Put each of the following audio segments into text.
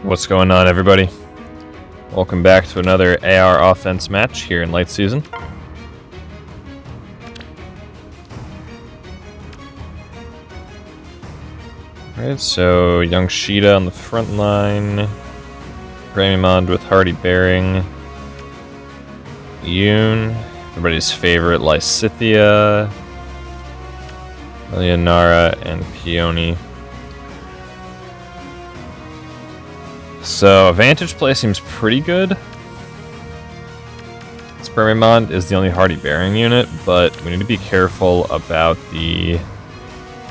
What's going on, everybody? Welcome back to another AR offense match here in late season. Alright, so young Sheeta on the front line, Bramimond with Hardy Bearing, Yoon, everybody's favorite Lysithea, Leonara, and Peony. So, Vantage play seems pretty good. Bramimond is the only Hardy Bearing unit, but we need to be careful about the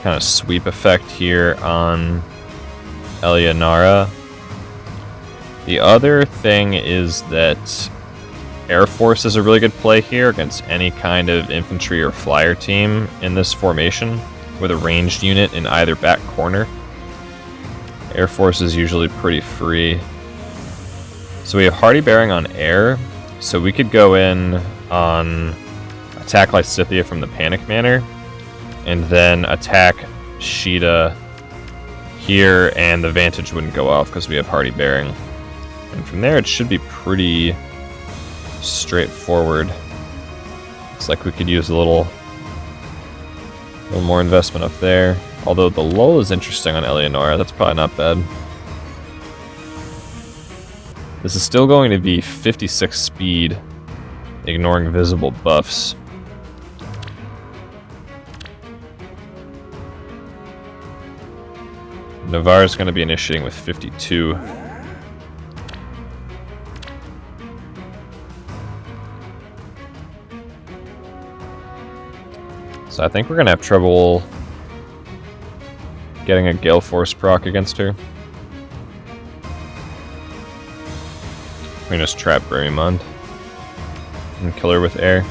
kind of sweep effect here on Eleonara. The other thing is that EirForce is a really good play here against any kind of infantry or flyer team in this formation with a ranged unit in either back corner. EirForce is usually pretty free. So we have Hardy Bearing on air, so we could go in on attack Lysithea from the Panic Manor, and then attack Sheeta here, and the Vantage wouldn't go off because we have Hardy Bearing. And from there it should be pretty straightforward. Looks like we could use a little more investment up there. Although the lull is interesting on Eleonora, that's probably not bad. This is still going to be 56 speed, ignoring visible buffs. Navarre's going to be initiating with 52. So I think we're going to have trouble getting a Gale Force proc against her. We can just trap Bramimond and kill her with air.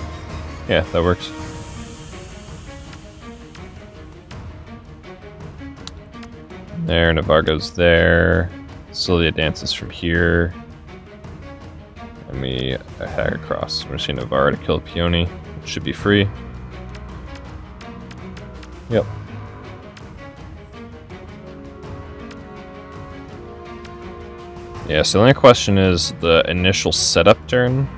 Yeah, that works. There, Navarre goes there. Sylvia dances from here. And we hack across. We're seeing Navarre to kill Peony. It should be free. Yep. Yeah, so the only question is the initial setup turn.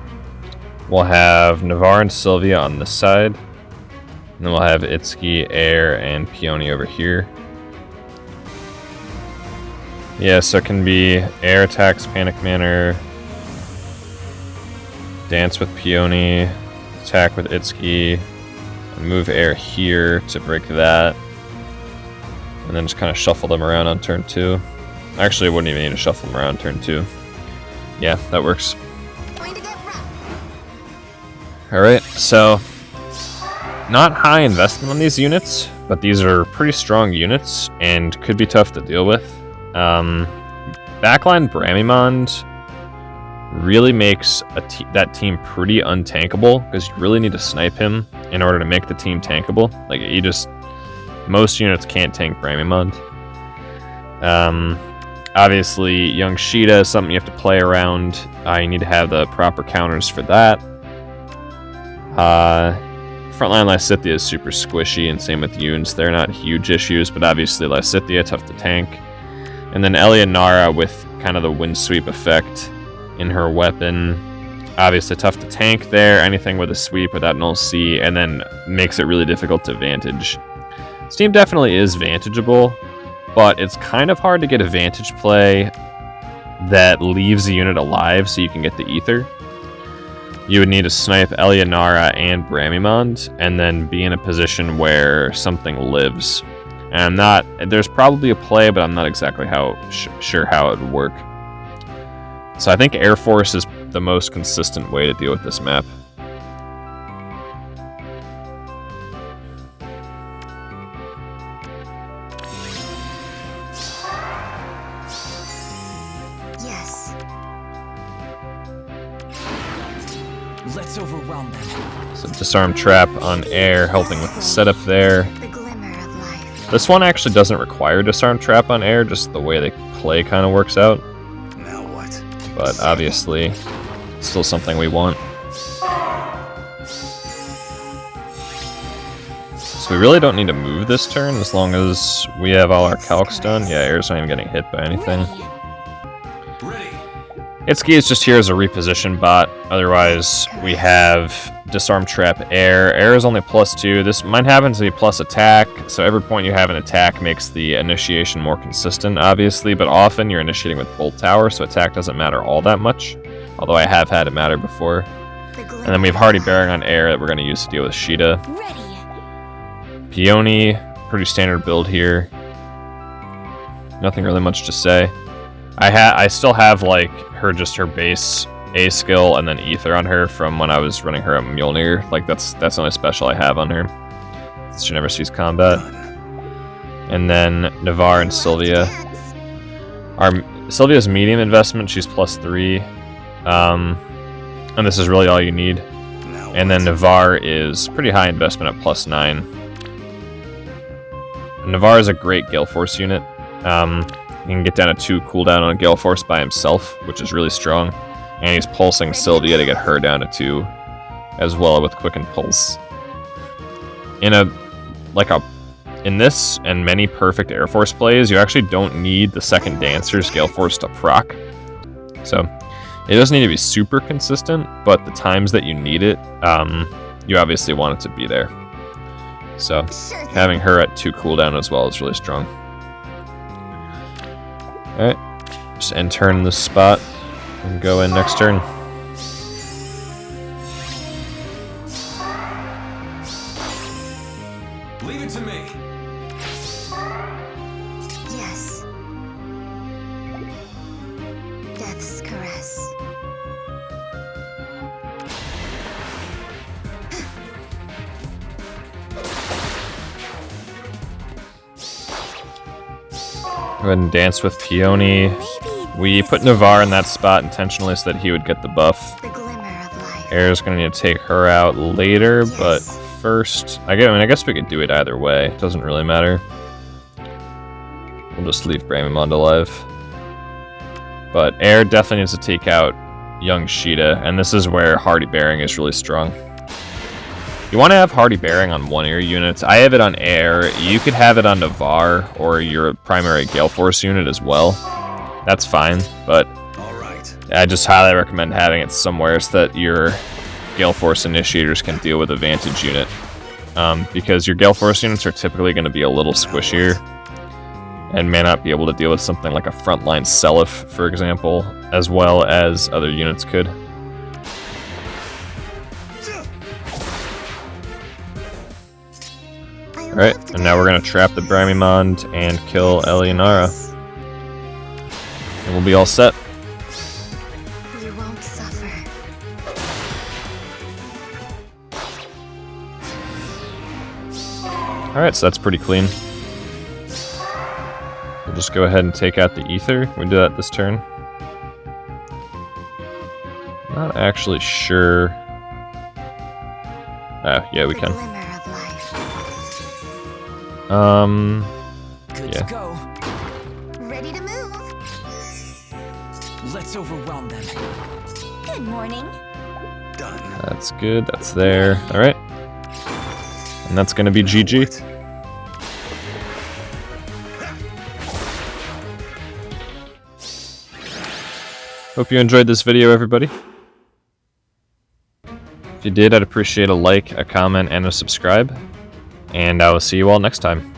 We'll have Navarre and Sylvia on this side. And then we'll have Itsuki, Air, and Peony over here. Yeah, so it can be Air attacks Panic Manor, dance with Peony, attack with Itsuki, and move Air here to break that. And then just kind of shuffle them around on turn 2. Actually, I wouldn't even need to shuffle them around turn 2. Yeah, that works. Alright, so not high investment on these units, but these are pretty strong units and could be tough to deal with. Backline Bramimond really makes that team pretty untankable because you really need to snipe him in order to make the team tankable. Like, most units can't tank Bramimond. Obviously, young Sheeta is something you have to play around. You need to have the proper counters for that. Frontline Lysithea is super squishy, and same with Yoons. They're not huge issues, but obviously Lysithea, tough to tank. And then Eleonara with kind of the wind sweep effect in her weapon. Obviously tough to tank there, anything with a sweep without null C, and then makes it really difficult to vantage. This team definitely is vantageable, but it's kind of hard to get a vantage play that leaves a unit alive so you can get the ether. You would need to snipe Eleonara and Bramimond, and then be in a position where something lives. And there's probably a play, but I'm not exactly sure how it would work. So I think EirForce is the most consistent way to deal with this map. Yes. Let's overwhelm them. So disarm trap on air, helping with the setup there. The glimmer of life. This one actually doesn't require disarm trap on air, just the way they play kind of works out. Now what? But obviously, it's still something we want. So we really don't need to move this turn as long as we have all our calcs done. Yeah, air's not even getting hit by anything. Itsuki is just here as a reposition bot. Otherwise, we have Disarm Trap Air. Air is only +2. This might happen to be plus attack, so every point you have an attack makes the initiation more consistent, obviously, but often you're initiating with Bolt Tower, so attack doesn't matter all that much, although I have had it matter before. And then we have Hardy Bearing on Air that we're going to use to deal with Sheeta. Peony, pretty standard build here. Nothing really much to say. I still have like her base A skill and then Ether on her from when I was running her at Mjolnir. Like that's the only special I have on her. She never sees combat. And then Navarre and Sylvia. Sylvia's medium investment, she's +3. And this is really all you need. And then Navarre is pretty high investment at +9. Navarre is a great Gale Force unit. He can get down to 2 cooldown on Gale Force by himself, which is really strong. And he's pulsing Sylvia to get her down to 2 as well with Quicken Pulse. In this and many perfect Air Force plays, you actually don't need the second Dancer's Gale Force to proc. So it doesn't need to be super consistent, but the times that you need it, you obviously want it to be there. So having her at 2 cooldown as well is really strong. Alright, just end turn this spot and go in next turn. Leave it to me. Yes. Death's caress. Go ahead and dance with Peony. We put Navarre in that spot intentionally so that he would get the buff. Air's gonna need to take her out later, but first, I guess we could do it either way. It doesn't really matter. We'll just leave Bramimond alive. But Air definitely needs to take out young Sheeta, and this is where Hardy Bearing is really strong. You want to have Hardy Bearing on one of your units. I have it on Air. You could have it on Navarre or your primary Gale Force unit as well. That's fine, but I just highly recommend having it somewhere so that your Gale Force initiators can deal with a Vantage unit. Because your Gale Force units are typically going to be a little squishier and may not be able to deal with something like a frontline Seliph, for example, as well as other units could. Alright, and now we're going to trap the Bramimond and kill Eleonara. And we'll be all set. You won't suffer. Alright, so that's pretty clean. We'll just go ahead and take out the Ether. We do that this turn. Not actually sure. Yeah, we can. Good to go. Ready to move. Let's overwhelm them. Good morning. Done. That's good. That's there. All right. And that's going to be GG. Hope you enjoyed this video, everybody. If you did, I'd appreciate a like, a comment, and a subscribe. And I will see you all next time.